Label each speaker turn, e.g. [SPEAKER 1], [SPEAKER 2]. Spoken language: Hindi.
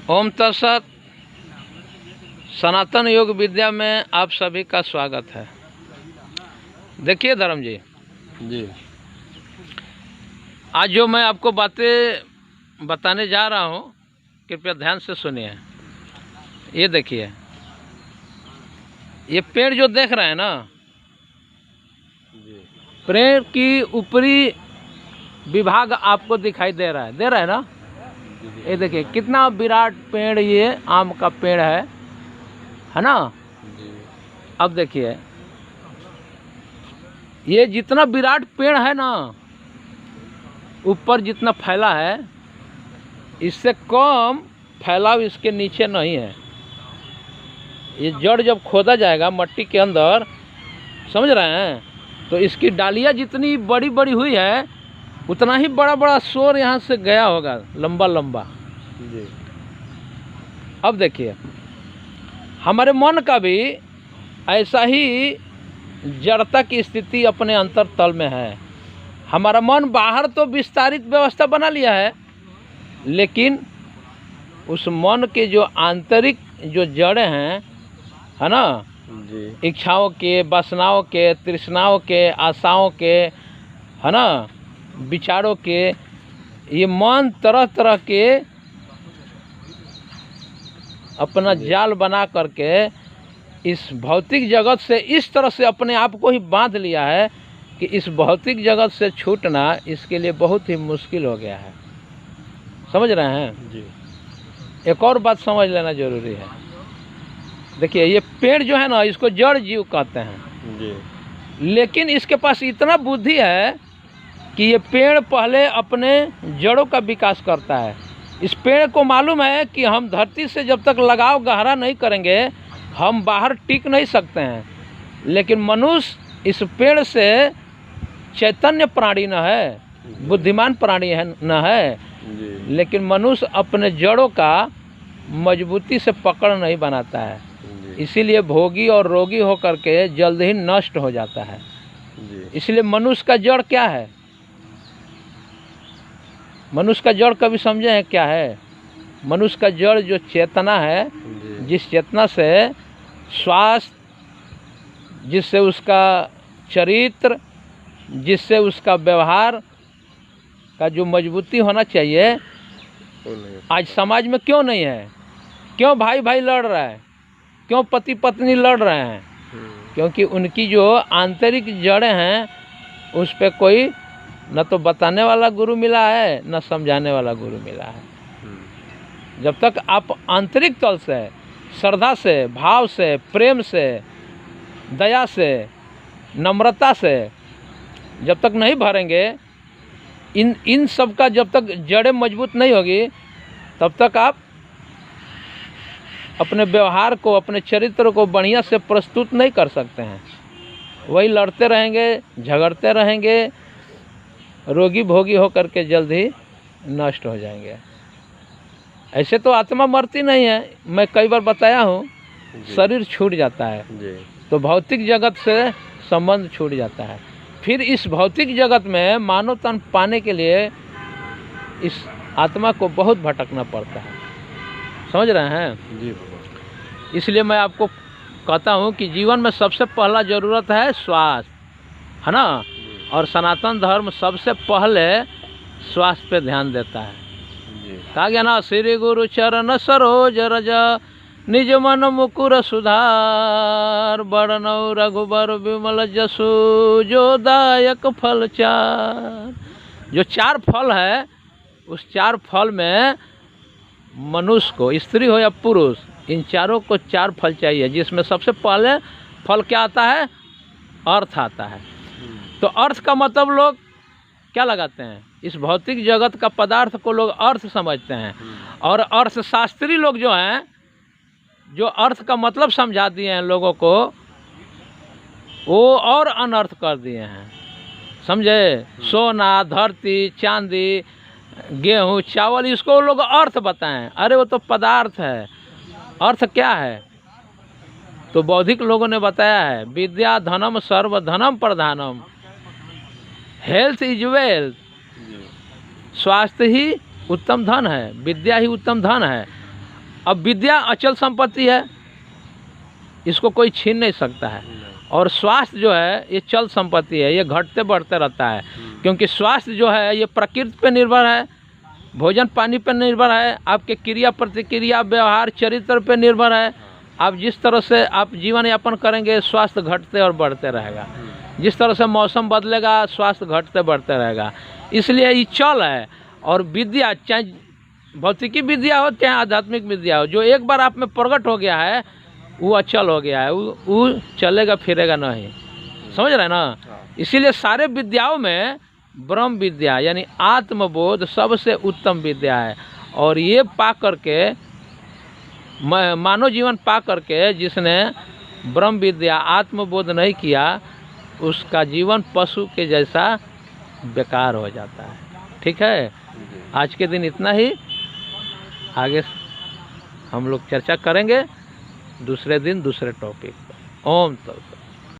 [SPEAKER 1] ओम तत्सत। सनातन योग विद्या में आप सभी का स्वागत है। देखिए धर्म जी, आज जो मैं आपको बातें बताने जा रहा हूँ, कृपया ध्यान से सुनिए। ये देखिए, ये पेड़ जो देख रहे हैं ना, पेड़ की ऊपरी विभाग आपको दिखाई दे रहा है ना। ये देखिए कितना विराट पेड़, ये आम का पेड़ है ना। अब देखिए, ये जितना विराट पेड़ है ना, ऊपर जितना फैला है, इससे कम फैलाव इसके नीचे नहीं है। ये जड़ जब खोदा जाएगा मट्टी के अंदर, समझ रहे हैं, तो इसकी डालियाँ जितनी बड़ी बड़ी हुई है, उतना ही बड़ा बड़ा शोर यहाँ से गया होगा, लंबा लंबा जी। अब देखिए, हमारे मन का भी ऐसा ही जड़ता की स्थिति अपने अंतरतल में है। हमारा मन बाहर तो विस्तारित व्यवस्था बना लिया है, लेकिन उस मन के जो आंतरिक जो जड़ें हैं, है ना, इच्छाओं के, वासनाओं के, तृष्णाओं के, आशाओं के, है ना, विचारों के, ये मन तरह तरह के अपना जाल बना करके इस भौतिक जगत से इस तरह से अपने आप को ही बांध लिया है कि इस भौतिक जगत से छूटना इसके लिए बहुत ही मुश्किल हो गया है। समझ रहे हैं जी। एक और बात समझ लेना जरूरी है। देखिए, ये पेड़ जो है ना, इसको जड़ जीव कहते हैं जी। लेकिन इसके पास इतना बुद्धि है कि ये पेड़ पहले अपने जड़ों का विकास करता है। इस पेड़ को मालूम है कि हम धरती से जब तक लगाव गहरा नहीं करेंगे, हम बाहर टिक नहीं सकते हैं। लेकिन मनुष्य इस पेड़ से चैतन्य प्राणी न है, बुद्धिमान प्राणी है न है, लेकिन मनुष्य अपने जड़ों का मजबूती से पकड़ नहीं बनाता है। इसीलिए भोगी और रोगी होकर के जल्द ही नष्ट हो जाता है। इसलिए मनुष्य का जड़ क्या है? मनुष्य का जड़ कभी समझे हैं क्या है? मनुष्य का जड़ जो चेतना है, जिस चेतना से स्वास्थ्य, जिससे उसका चरित्र, जिससे उसका व्यवहार का जो मजबूती होना चाहिए, आज समाज में क्यों नहीं है? क्यों भाई भाई लड़ रहा है? क्यों पति पत्नी लड़ रहे हैं? क्योंकि उनकी जो आंतरिक जड़ें हैं, उस पर कोई न तो बताने वाला गुरु मिला है, न समझाने वाला गुरु मिला है। जब तक आप आंतरिक तल से, श्रद्धा से, भाव से, प्रेम से, दया से, नम्रता से जब तक नहीं भरेंगे, इन सब का जब तक जड़ें मजबूत नहीं होगी, तब तक आप अपने व्यवहार को, अपने चरित्र को बढ़िया से प्रस्तुत नहीं कर सकते हैं। वही लड़ते रहेंगे, झगड़ते रहेंगे, रोगी भोगी होकर के जल्द ही नष्ट हो जाएंगे। ऐसे तो आत्मा मरती नहीं है, मैं कई बार बताया हूँ, शरीर छूट जाता है तो भौतिक जगत से संबंध छूट जाता है। फिर इस भौतिक जगत में मानव तन पाने के लिए इस आत्मा को बहुत भटकना पड़ता है। समझ रहे हैं जी। इसलिए मैं आपको कहता हूँ कि जीवन में सबसे पहला ज़रूरत है स्वास्थ्य, है ना। और सनातन धर्म सबसे पहले स्वास्थ्य पे ध्यान देता है। कहा गया ना, श्री गुरु चरण सरोज रज, निज मन मुकुर सुधार, बड़नौ रघुबर विमल जसु, जो दायक फल चार। जो चार फल है, उस चार फल में मनुष्य को, स्त्री हो या पुरुष, इन चारों को चार फल चाहिए, जिसमें सबसे पहले फल क्या आता है? अर्थ आता है। तो अर्थ का मतलब लोग क्या लगाते हैं? इस भौतिक जगत का पदार्थ को लोग अर्थ समझते हैं, और अर्थशास्त्री लोग जो हैं, जो अर्थ का मतलब समझा दिए हैं लोगों को, वो और अनर्थ कर दिए हैं। समझे? सोना, धरती, चांदी, गेहूँ, चावल, इसको लोग अर्थ बताएं। अरे वो तो पदार्थ है। अर्थ क्या है? तो बौद्धिक लोगों ने बताया है, विद्या धनम सर्व धनम प्रधानम, हेल्थ इज वेल्थ। स्वास्थ्य ही उत्तम धन है, विद्या ही उत्तम धन है, अब विद्या अचल संपत्ति है, इसको कोई छीन नहीं सकता है। और स्वास्थ्य जो है ये चल संपत्ति है, ये घटते बढ़ते रहता है। क्योंकि स्वास्थ्य जो है ये प्रकृति पे निर्भर है, भोजन पानी पर निर्भर है, आपके क्रिया प्रतिक्रिया व्यवहार चरित्र पे निर्भर है। आप जिस तरह से आप जीवन यापन करेंगे स्वास्थ्य घटते और बढ़ते रहेगा। जिस तरह से मौसम बदलेगा स्वास्थ्य घटते बढ़ते रहेगा। इसलिए ये चल है। और विद्या चाहे भौतिकी विद्या हो चाहे आध्यात्मिक विद्या हो, जो एक बार आप में प्रकट हो गया है वो अचल हो गया है, वो चलेगा फिरेगा नहीं। समझ रहे हैं ना? इसीलिए सारे विद्याओं में ब्रह्म विद्या यानी आत्मबोध सबसे उत्तम विद्या है। और ये पा करके मानव जीवन पा करके जिसने ब्रह्म विद्या आत्मबोध नहीं किया उसका जीवन पशु के जैसा बेकार हो जाता है। ठीक है, आज के दिन इतना ही। आगे हम लोग चर्चा करेंगे दूसरे दिन दूसरे टॉपिक पर। ओम तत्सत।